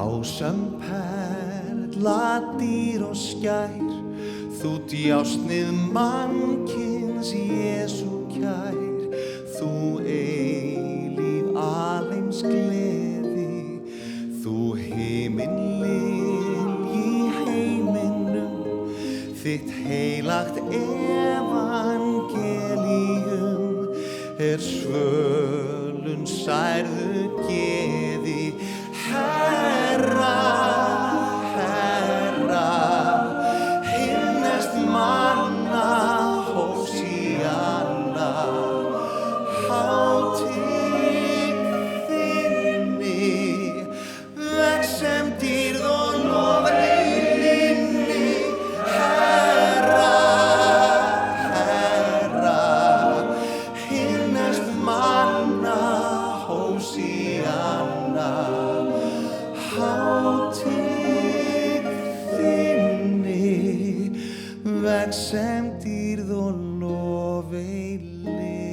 Blásam perla dýr og skær, þú djásnið mannkyns Jesú kær, þú eilíf alheims gleði, þú himinlilji heiminum, þitt heilagt evangelium svölun særðu geði. Herra, Herra, himneskt manna Hósíanna, hátíð þinni, vegsemdýrð og lof eilífni. Herra, Herra, himneskt manna Hósíanna, hátíð þinni, vegsemdýrð og lof eilífni.